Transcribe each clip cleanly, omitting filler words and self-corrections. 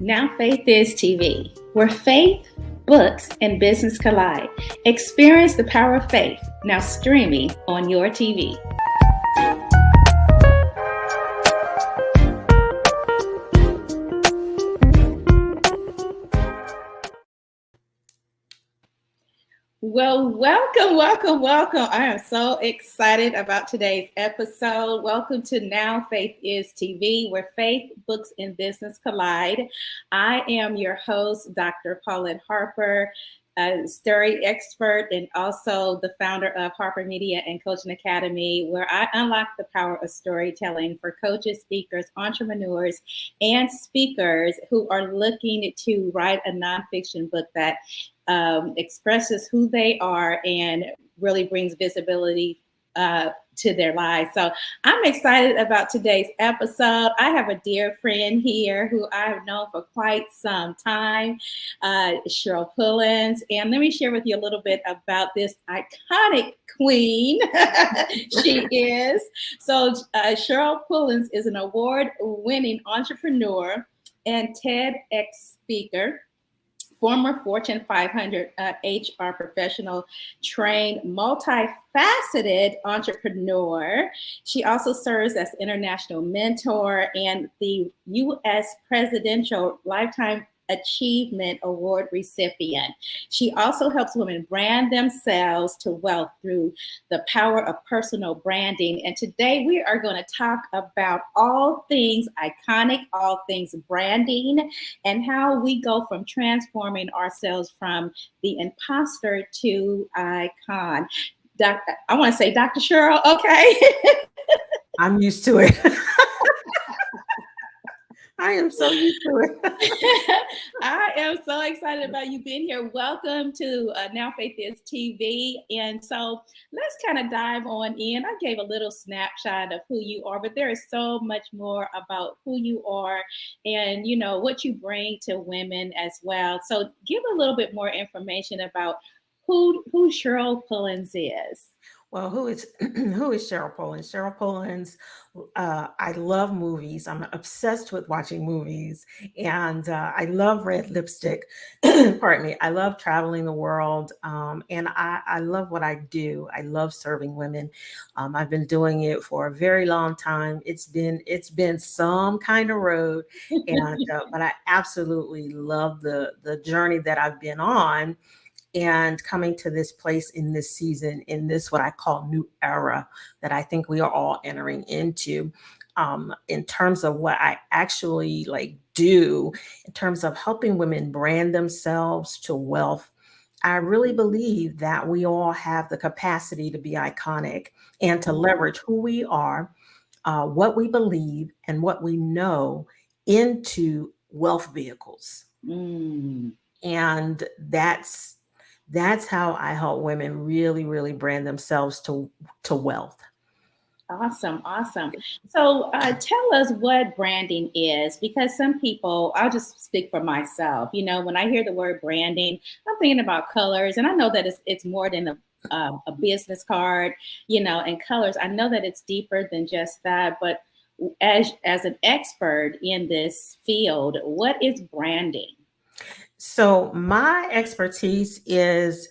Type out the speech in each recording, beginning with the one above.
Now Faith is TV, where faith, books, and business collide. Experience the power of faith, now streaming on your TV. Well, welcome. I am so excited about today's episode. Welcome to Now Faith is TV, where faith, books, and business collide. I am your host, Dr. Paulette Harper, a story expert and also the founder of Harper Media and Coaching Academy, where I unlock the power of storytelling for coaches, speakers, entrepreneurs, and speakers who are looking to write a nonfiction book that expresses who they are and really brings visibility to their lives. So I'm excited about today's episode. I have a dear friend here who I have known for quite some time, Cheryl Pullins. And let me share with you a little bit about this iconic queen she is. So Cheryl Pullins is an award-winning entrepreneur and TEDx speaker, former Fortune 500 HR professional, trained, multifaceted entrepreneur. She also serves as international mentor and the U.S. Presidential Lifetime Achievement Award recipient. She also helps women brand themselves to wealth through the power of personal branding. And today we are going to talk about all things iconic, all things branding, and how we go from transforming ourselves from the imposter to icon. I want to say Dr. Cheryl, okay? I'm used to it. I am so used to it. I am so excited about you being here. Welcome to Now Faith is TV. And so let's kind of dive on in. I gave a little snapshot of who you are, but there is so much more about who you are and, you know, what you bring to women as well. So give a little bit more information about who Cheryl Pullins is. Well, who is Cheryl Pullins? Cheryl Pullins, I love movies. I'm obsessed with watching movies, and I love red lipstick. Pardon me. I love traveling the world, and I love what I do. I love serving women. I've been doing it for a very long time. It's been some kind of road, and but I absolutely love the journey that I've been on. And coming to this place in this season, in this what I call new era that I think we are all entering into, in terms of what I actually do, in terms of helping women brand themselves to wealth. I really believe that we all have the capacity to be iconic and to leverage who we are, what we believe, and what we know into wealth vehicles. And that's how I help women really, really brand themselves to wealth. Awesome. So tell us what branding is, because some people, I'll just speak for myself. You know, when I hear the word branding, I'm thinking about colors, and I know that it's more than a business card, you know, and colors. I know that it's deeper than just that, but as an expert in this field, what is branding? So my expertise is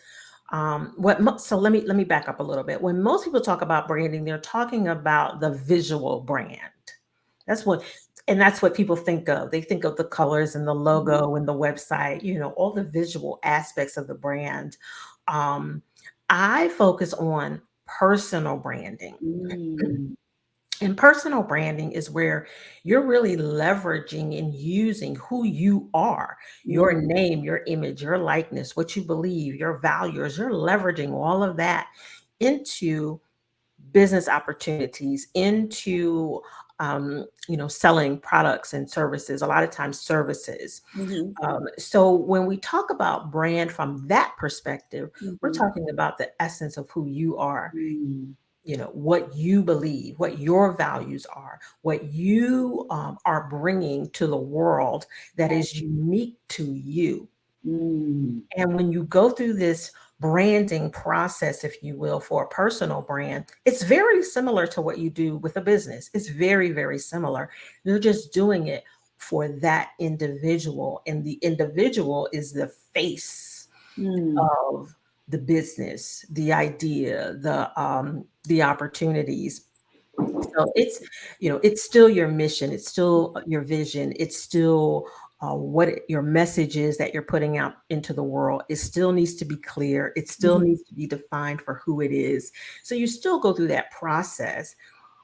so let me back up a little bit. When most people talk about branding, they're talking about the visual brand. That's what people think of. They think of the colors and the logo and the website, you know, all the visual aspects of the brand. I focus on personal branding. And personal branding is where you're really leveraging and using who you are, your name, your image, your likeness, what you believe, your values. You're leveraging all of that into business opportunities, into selling products and services, a lot of times services. So when we talk about brand from that perspective, we're talking about the essence of who you are. You know, what you believe, what your values are, what you are bringing to the world that is unique to you. And when you go through this branding process, if you will, for a personal brand, it's very similar to what you do with a business. It's very, very similar. You're just doing it for that individual, and the individual is the face Mm, of the business, the idea, the opportunities. So it's, it's still your mission, it's still your vision, it's still your message is that you're putting out into the world. It still needs to be clear. It still mhm, needs to be defined for who it is. So you still go through that process,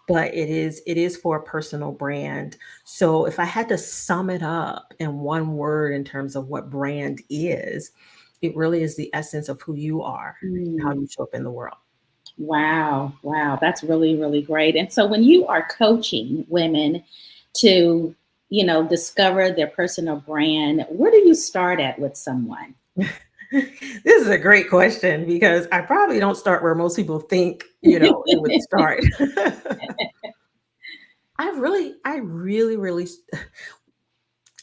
but it is for a personal brand. So if I had to sum it up in one word in terms of what brand is, it really is the essence of who you are and how mm. you show up in the world. Wow, wow, that's really, really great. And so when you are coaching women to, discover their personal brand, where do you start at with someone? This is a great question because I probably don't start where most people think, it would start. I really,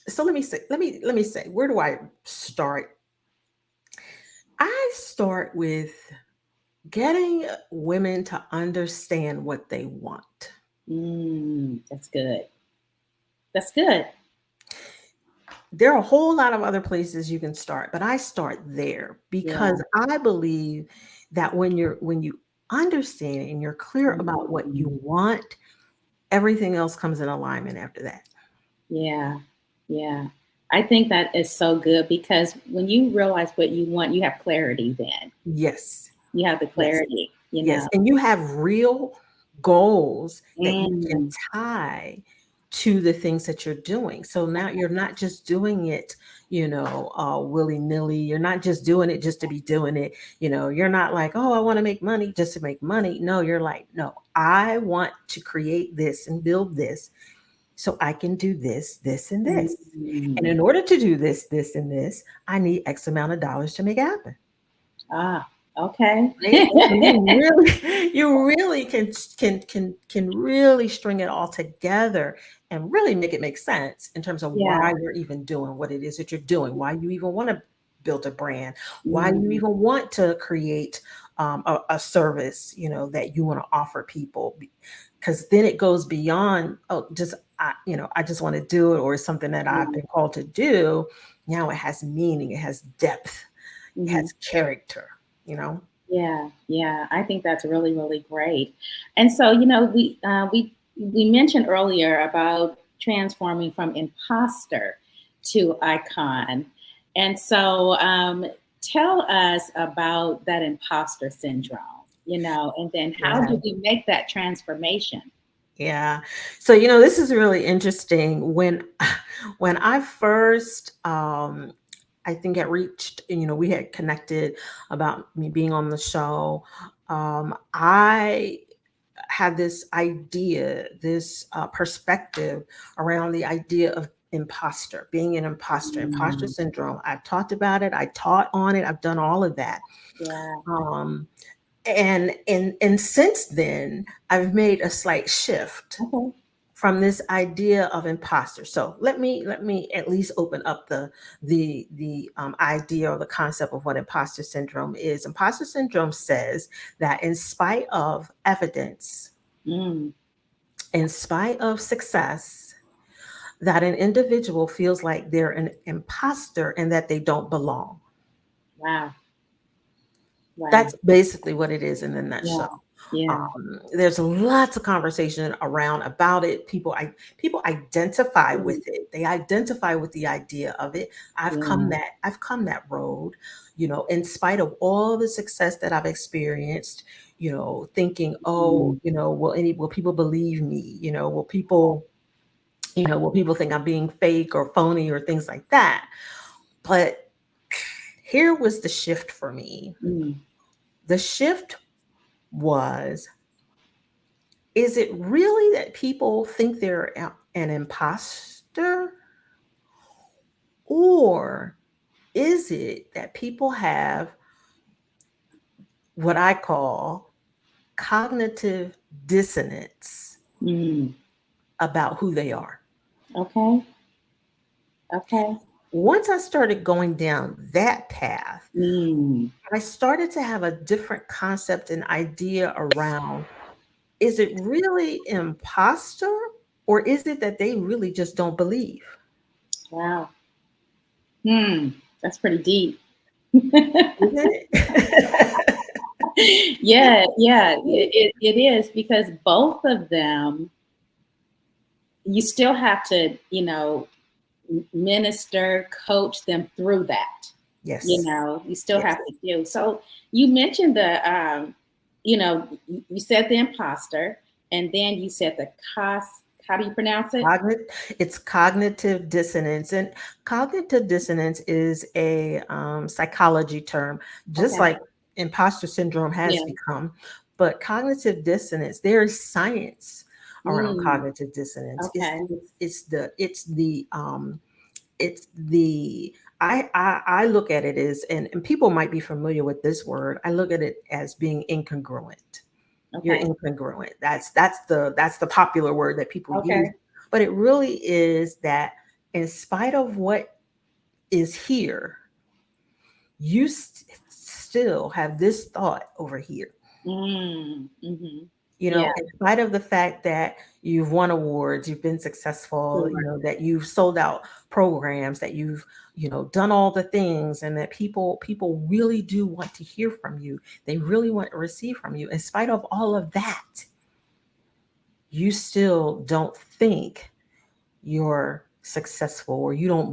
so let me say, where do I start? I start with getting women to understand what they want. That's good. That's good. There are a whole lot of other places you can start, but I start there Yeah. because I believe that when you understand and you're clear about what Mm, you want, everything else comes in alignment after that. yeah. Yeah. I think that is so good because when you realize what you want, you have clarity then. Yes. You have the Yes. clarity, you Yes, know. and you have real goals that you can Mm, tie to the things that you're doing. So now you're not just doing it, willy-nilly. You're not just doing it just to be doing it. You're not like, oh, I want to make money just to make money. No, you're like, no, I want to create this and build this so I can do this, this, and this. And mm. in order to do this, this, and this, I need X amount of dollars to make it happen. Ah, okay. Right? And so you really can really string it all together and really make it make sense in terms of Yeah. why you're even doing what it is that you're doing, why you even want to build a brand, why you Mm, even want to create a service, that you want to offer people. Because then it goes beyond, oh, I just want to do it, or it's something that I've yeah. been called to do. Now it has meaning, it has depth, it Mhm. has character, you know? Yeah, yeah, I think that's really, really great. And so, we mentioned earlier about transforming from imposter to icon. And so, tell us about that imposter syndrome, and then how Yeah. do we make that transformation? Yeah. So, this is really interesting. When when I first I think I reached, we had connected about me being on the show. I had this idea, this perspective around the idea of imposter, being an imposter Mm, syndrome. I've talked about it, I taught on it, I've done all of that. yeah. Um, and since then, I've made a slight shift Okay. from this idea of imposter. So let me at least open up the idea or the concept of what imposter syndrome is. Imposter syndrome says that in spite of evidence, Mm, in spite of success, that an individual feels like they're an imposter and that they don't belong. wow. Wow. That's basically what it is in a Yeah. nutshell. Yeah. There's lots of conversation around about it. People identify Mm, with it. They identify with the idea of it. yeah. I've come that road, in spite of all the success that I've experienced, thinking, oh, Mm, will people believe me? Will people think I'm being fake or phony or things like that? But here was the shift for me. mm, The shift was, is it really that people think they're an imposter? Or is it that people have what I call cognitive dissonance mm. about who they are? Okay. Okay. Once I started going down that path, Mm. I started to have a different concept and idea around, is it really imposter, or is it that they really just don't believe? Wow. That's pretty deep. Isn't it? Yeah, yeah, it is because both of them, you still have to, minister, coach them through that. Yes. You still Yes. have to do. So you mentioned you said the imposter, and then you said the cost. How do you pronounce it? It's cognitive dissonance, and cognitive dissonance is a psychology term, just Okay. like imposter syndrome has Yeah. become. But cognitive dissonance, there is science around Mm, cognitive dissonance. okay. It's the I look at it as, and people might be familiar with this word. I look at it as being incongruent. You're Okay. incongruent. That's the popular word that people use. Okay. But it really is that in spite of what is here, you still have this thought over here. Mm-hmm. You Yeah. know, in spite of the fact that you've won awards, you've been successful, Sure. that you've sold out programs, that you've, done all the things, and that people really do want to hear from you. They really want to receive from you. In spite of all of that, you still don't think you're successful, or you Wow.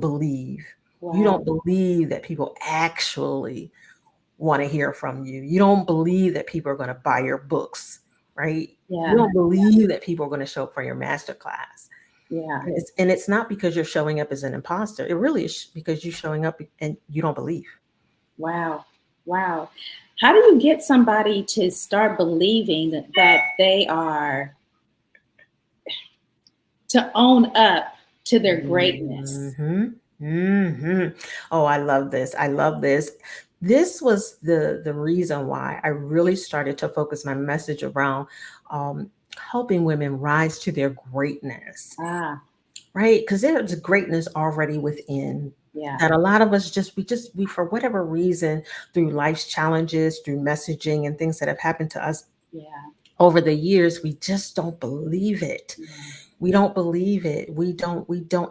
don't believe that people actually want to hear from you. You don't believe that people are going to buy your books, right? You Yeah. don't believe that people are going to show up for your master class. Yeah. And it's not because you're showing up as an imposter. It really is because you're showing up and you don't believe. Wow. Wow. How do you get somebody to start believing that they are to own up to their greatness? Hmm. Hmm. Oh, I love this. I love this. This was the reason why I really started to focus my message around helping women rise to their greatness, Ah, right? Because there's greatness already within, yeah. that a lot of us we for whatever reason, through life's challenges, through messaging and things that have happened to us Yeah. over the years, we just don't believe it. Yeah. We don't believe it. We don't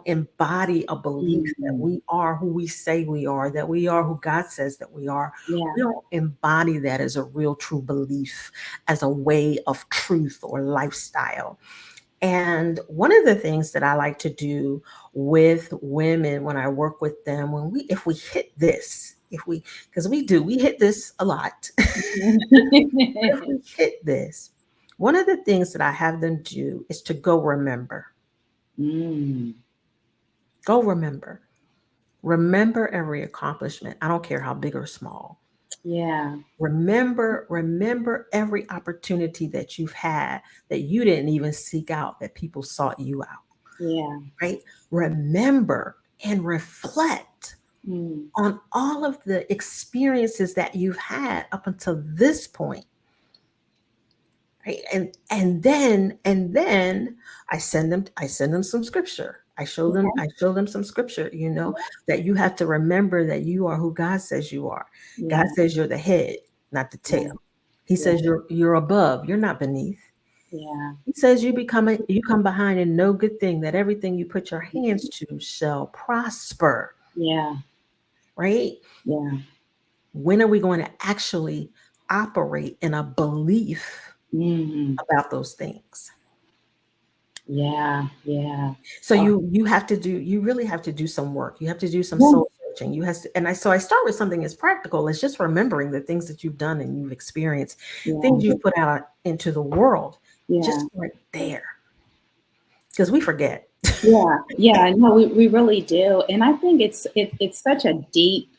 embody a belief that Mm, we are who we say we are, that we are who God says that we are. yeah. We don't embody that as a real true belief, as a way of truth or lifestyle. And one of the things that I like to do with women when I work with them, if we hit this, if we because we hit this a lot. If we hit this, one of the things that I have them do is to go remember. Mm, Go remember. Remember every accomplishment. I don't care how big or small. yeah. Remember every opportunity that you've had that you didn't even seek out, that people sought you out, Yeah. right? Remember and reflect Mm, on all of the experiences that you've had up until this point, right? And then I send them some scripture. okay. I show them some scripture, that you have to remember that you are who God says you are. God Yeah. says you're the head, not the Yeah. tail. He Yeah. says you're above, you're not beneath. Yeah. He says you come behind in no good thing, that everything you put your hands to shall prosper, Yeah. right? Yeah. When are we going to actually operate in a belief Mm, about those things? yeah. Yeah. So Oh, you really have to do some work. You have to do some yeah. soul searching. I start with something as practical as just remembering the things that you've done and you've experienced, Yeah. things you've put out into the world. Yeah. Just right there, because we forget. Yeah. Yeah. No, we really do. And I think it's such a deep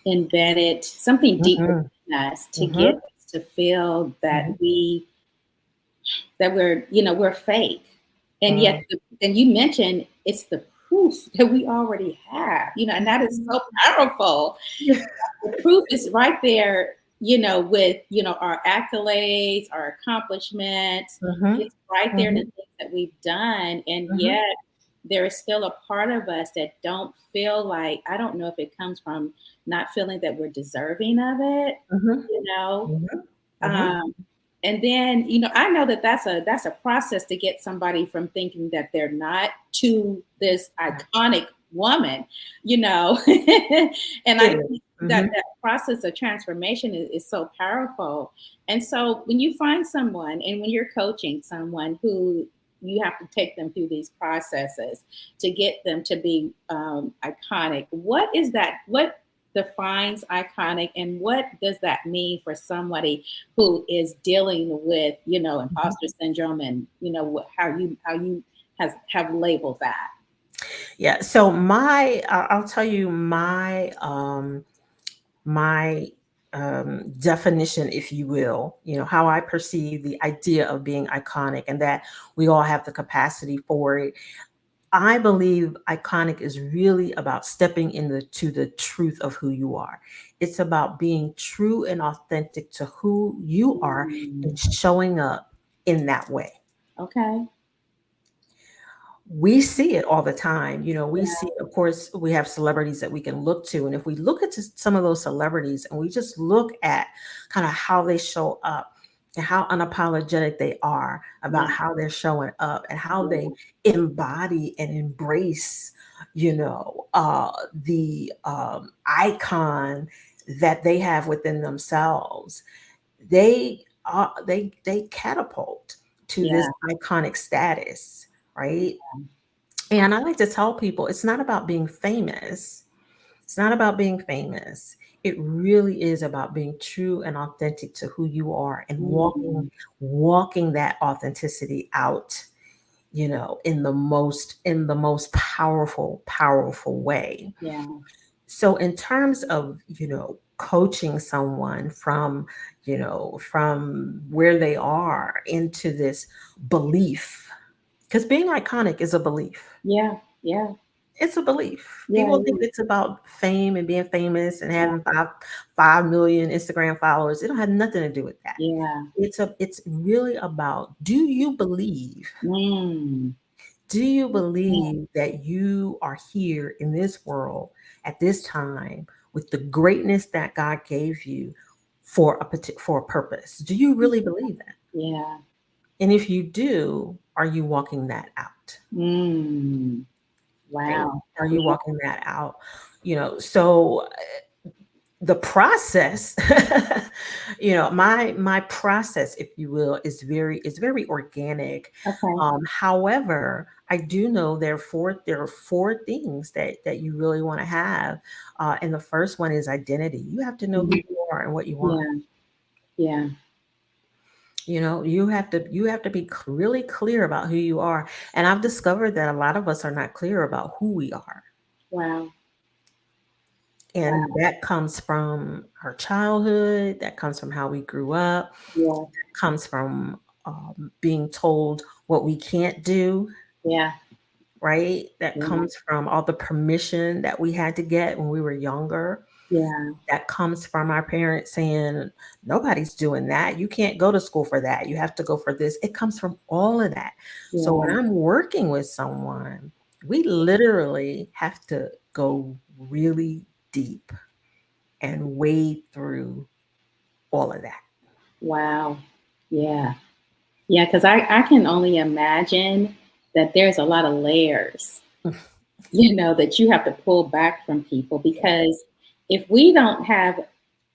embedded, something deep Hmm. within us to get Hmm. us to feel that Hmm. we're fake. And yet, and you mentioned it's the proof that we already have, and that is so powerful. Yeah. The proof is right there, with, our accolades, our accomplishments. Hmm. It's right there in the Hmm. things that we've done. And Hmm. yet there is still a part of us that don't feel like, I don't know if it comes from not feeling that we're deserving of it, Hmm. you know. Hmm. Hmm. Um, and then, I know that that's a process to get somebody from thinking that they're not to this iconic woman, you know. And I Period. think that Mhm. that process of transformation is so powerful. And so when you find someone and when you're coaching someone who you have to take them through these processes to get them to be iconic, what is that? What defines iconic, and what does that mean for somebody who is dealing with, Mhm. imposter syndrome, and how you have labeled that? Yeah. So I'll tell you my definition, if you will, how I perceive the idea of being iconic, and that we all have the capacity for it. I believe iconic is really about stepping into the truth of who you are. It's about being true and authentic to who you are and Mm, showing up in that way. okay. We see it all the time. We Yeah. see, of course, we have celebrities that we can look to. And if we look at just some of those celebrities and we just look at kind of how they show up and how unapologetic they are about Yeah. how they're showing up and how they Yeah. embody and embrace, the icon that they have within themselves, they catapult to this Yeah. iconic status, right? And I like to tell people it's not about being famous. It's not about being famous. It really is about being true and authentic to who you are and Mm, walking that authenticity out, in the most powerful way. yeah. So in terms of, coaching someone from where they are into this belief, because being iconic is a belief. Yeah. Yeah. It's a belief. Yeah. People think Yeah. it's about fame and being famous and Yeah. having 5 million Instagram followers. It don't have nothing to do with that. Yeah. It's really about, Mm, do you yeah. believe that you are here in this world at this time with the greatness that God gave you for a purpose? Do you really believe that? Yeah. And if you do, are you walking that out? Mm, Right? wow. Are you Yeah. walking that out? So the process, my process, if you will, is very organic. Okay. However, I do know there are four things that you really want to have, and the first one is identity. You have to know who Mhm. you are and what you want. Yeah. Yeah. You have to be really clear about who you are, and I've discovered that a lot of us are not clear about who we are. Wow. And Wow. that comes from our childhood, that comes from how we grew up, Yeah. comes from being told what we can't do, Yeah. right? That Yeah. comes from all the permission that we had to get when we were younger. Yeah. That comes from our parents saying, nobody's doing that. You can't go to school for that. You have to go for this. It comes from all of that. So when Yeah. I'm working with someone, we literally have to go really deep and wade through all of that. Wow. Yeah. Yeah. Because I can only imagine that there's a lot of layers, that you have to pull back from people, Yeah. because if we don't have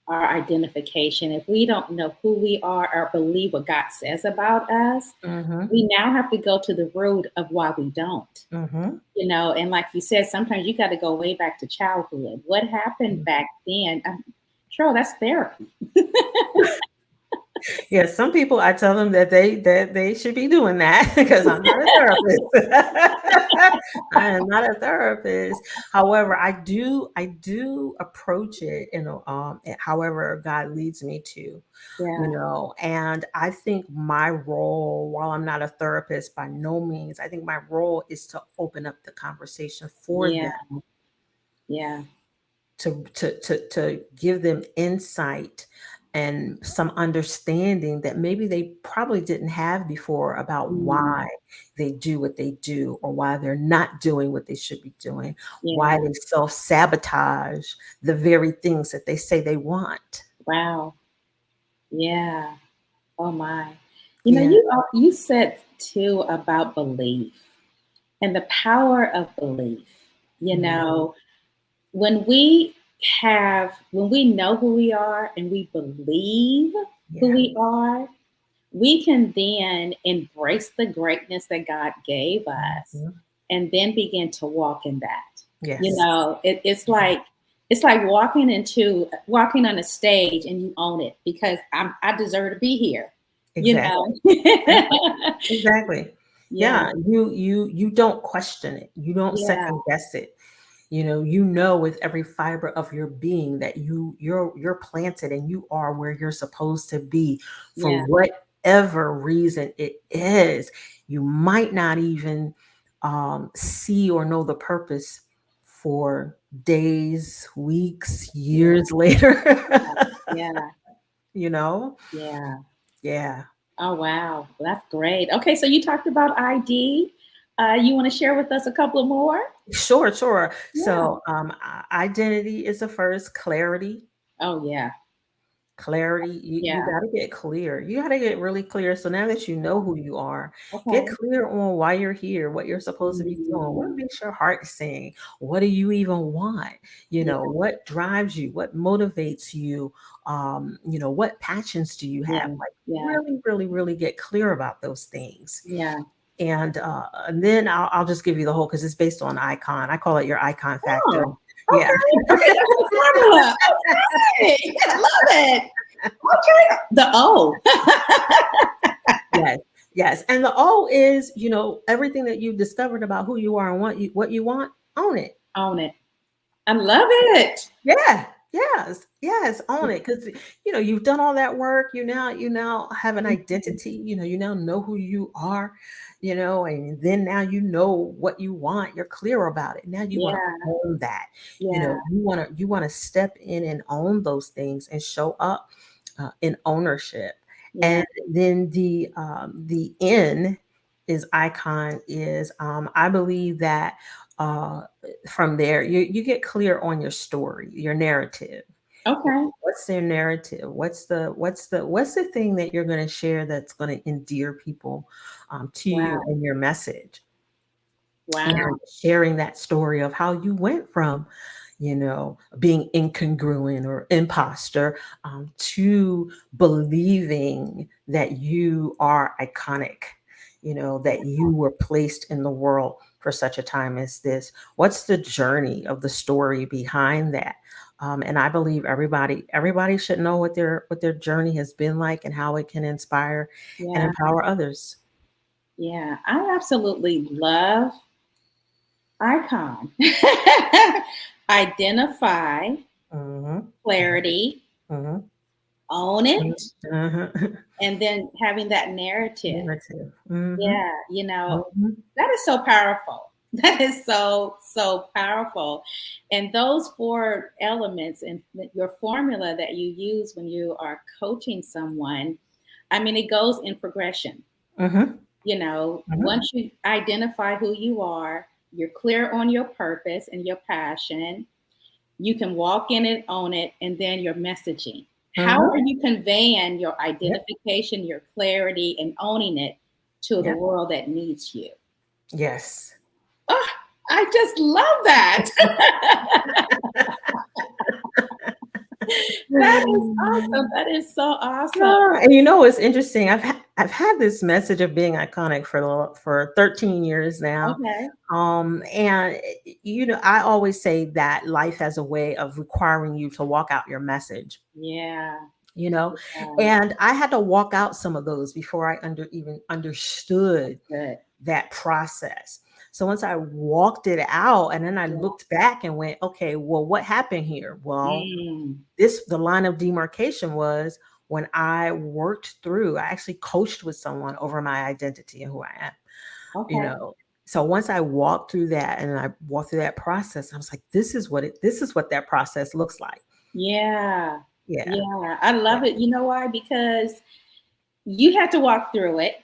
our identification, if we don't know who we are or believe what God says about us, Mhm. we now have to go to the root of why we don't. Mhm. And like you said, sometimes you got to go way back to childhood. What happened Mhm. back then? Sure, that's therapy. Yeah, some people, I tell them that they should be doing that because I'm not a therapist. I am not a therapist. However, I do approach it, however God leads me to, Yeah. and I think my role, while I'm not a therapist by no means, I think my role is to open up the conversation for Yeah. them, Yeah. to give them insight and some understanding that maybe they probably didn't have before about Mm, why they do what they do, or why they're not doing what they should be doing, why yeah. they self-sabotage the very things that they say they want. Wow. Yeah. Oh my. Yeah. You said too about belief and the power of belief. You Mhm. know, when we when we know who we are and we believe who Yeah. we are, we can then embrace the greatness that God gave us Mhm. and then begin to walk in that. You Yes. know, Mhm. it's like walking on a stage and you own it because I deserve to be here. You Exactly. know. Exactly. Exactly. Yeah, Yeah, you don't question it. You don't yeah, second guess it. You know with every fiber of your being that you're planted and you are where you're supposed to be for yeah, whatever reason it is. You might not even see or know the purpose for days, weeks, yeah, years later. yeah, you know? yeah. Yeah. Oh wow, well, that's great. Okay, so you talked about ID. You want to share with us a couple more? Sure, sure. Yeah. So, identity is the first, clarity. Oh yeah, Clarity, you yeah. gotta get clear. You gotta get really clear. So now that you know who you are, get Okay. clear on why you're here, what you're supposed to be doing, what Mm, makes your heart sing, what do you even want? yeah, What drives you, what motivates you, what passions do you have? yeah, Like yeah, really, really, really get clear about those things. yeah. And then I'll just give you the whole because it's based on icon. I call it your icon factor. Oh, Yeah. okay. Okay, that's the formula. Okay, I love it. Okay, the O. Yes, yes. And the O is, everything that you've discovered about who you are and what you want, own it. Own it. I love it. Yeah. Yes. Yes. Own it. Because you've done all that work. You now have an Mhm. identity. You now know who you are, and then now you know what you want. You're clear about it. Now you want to Yeah, own that. yeah, You want to step in and own those things and show up in ownership. yeah. And then the N is icon is I believe that uh, from there you get clear on your story, your narrative. Okay. What's their narrative? What's the thing that you're going to share that's going to endear people to you Wow. and your message? Wow. And sharing that story of how you went from being incongruent or imposter to believing that you are iconic, that you were placed in the world for such a time as this. What's the journey of the story behind that? And I believe everybody should know what their journey has been like and how it can inspire and Yeah. empower others. Yeah. I absolutely love icon. Identify, Hmm. clarity, Hmm. own it, Uh-huh. and then having that narrative. Narrative. Mhm, Yeah, mhm, that is so powerful. That is so, so powerful. And those four elements and your formula that you use when you are coaching someone, I mean, it goes in progression. mhm, mhm. Once you identify who you are, you're clear on your purpose and your passion, you can walk in it, own it, and then your messaging. How Mhm. are you conveying your Yep, identification, your clarity, and owning it to the yep. world that needs you? Yes. Oh, I just love that. That is awesome. That is so awesome. Yeah, and what's interesting? I've had this message of being iconic for 13 years now. Okay. And I always say that life has a way of requiring you to walk out your message. Yeah. you know Yeah. and I had to walk out some of those before I even understood Good. that process. So once I walked it out and then I Yeah. looked back and went, okay, well, what happened here? Well, Mm. the line of demarcation was when I worked through, I actually coached with someone over my identity and who I am, you Okay. know. So once I walked through that and I walked through that process, I was like, this is what that process looks like. Yeah. Yeah. Yeah. I Yeah. love it. You know why? Because you had to walk through it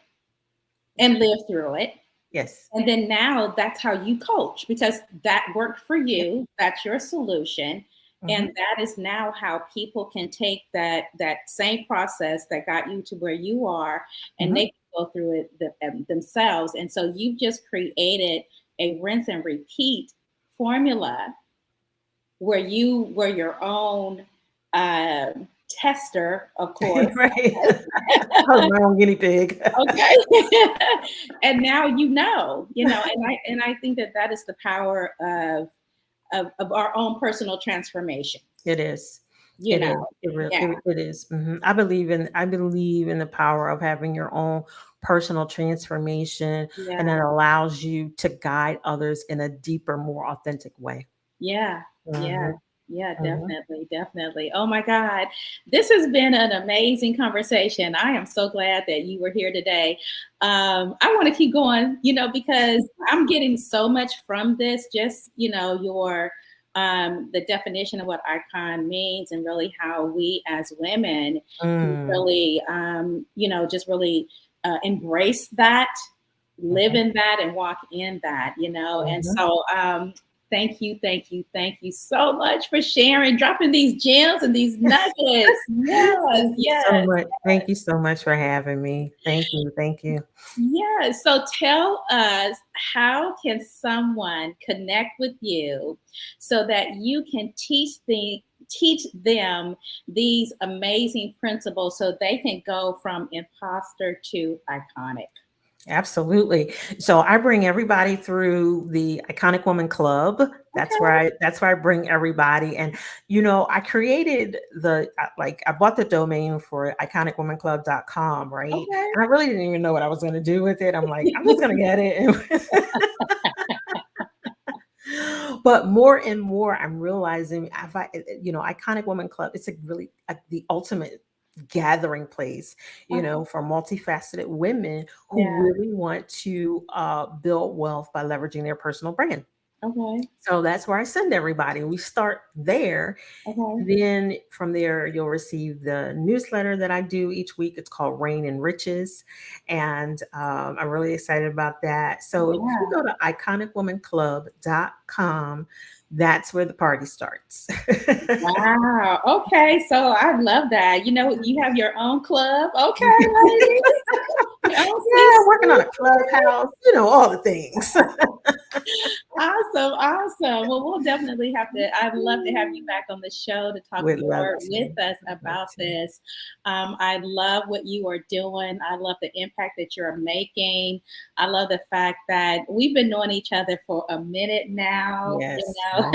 Yeah. and live through it. Yes. And then now that's how you coach because that worked for Yep. you. That's your solution. And Mhm. that is now how people can take that same process that got you to where you are and they Mhm. can go through it themselves. And so you've just created a rinse and repeat formula where you were your own uh, tester, of course. Right. I was my own guinea pig. Okay. And now and I think that that is the power of our own personal transformation. It is. You It is. know, It really yeah, it is. I believe in the power of having your own personal transformation, and yeah. it allows you to guide others in a deeper, more authentic way. Yeah, yeah, Mhm, yeah, mhm. definitely, definitely. Oh my God. This has been an amazing conversation. I am so glad that you were here today. I want to keep going, because I'm getting so much from this, just, your the definition of what icon means and really how we as women can Mm, really just really embrace that, live mhm, in that and walk in that, and mhm. so thank you, thank you, thank you so much for sharing, dropping these gems and these nuggets. Yes, Thank you so yes, much. Thank you so much for having me. Thank you. Thank you. yes. So tell us, how can someone connect with you so that you can teach them these amazing principles so they can go from imposter to iconic? Absolutely. So I bring everybody through the Iconic Woman Club. That's where Okay, I bring everybody. And I created I bought the domain for iconicwomanclub.com, right? okay. And I really didn't even know what I was going to do with it. I'm like, I'm just going to get it. But more and more, I'm realizing, Iconic Woman Club, it's the ultimate gathering place, Okay. for multifaceted women who Yeah. really want to build wealth by leveraging their personal brand. Okay. So that's where I send everybody. We start there. Okay. Then from there, you'll receive the newsletter that I do each week. It's called Rain and Riches. And I'm really excited about that. So if you Yeah. go to iconicwomanclub.com, that's where the party starts. Wow. Okay. So I love that. You have your own club. Okay, ladies. Your own Yeah, working on a Okay. clubhouse, all the things. Awesome. Awesome. Well, we'll definitely have to, I'd love to have you back on the show to talk Would love more with to. us Would love about to. this. I love what you are doing. I love the impact that you're making. I love the fact that we've been knowing each other for a minute now, Yes, long,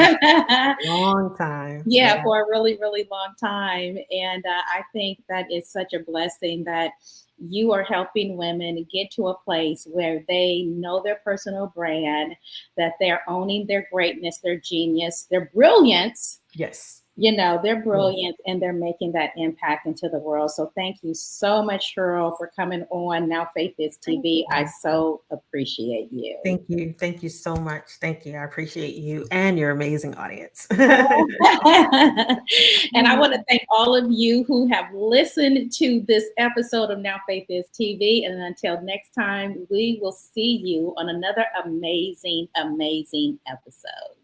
long time. Yeah, Yeah. for a really, really long time. And I think that is such a blessing that you are helping women get to a place where they know their personal brand, that they're owning their greatness, their genius, their brilliance. Yes. They're Yes. brilliant and they're making that impact into the world. So thank you so much, Cheryl, for coming on Now Faith is Thank TV. I you. so appreciate you. Thank you. Thank you so much. Thank you. I appreciate you and your amazing audience. And I want to thank all of you who have listened to this episode of Now Faith is TV. And until next time, we will see you on another amazing, amazing episode.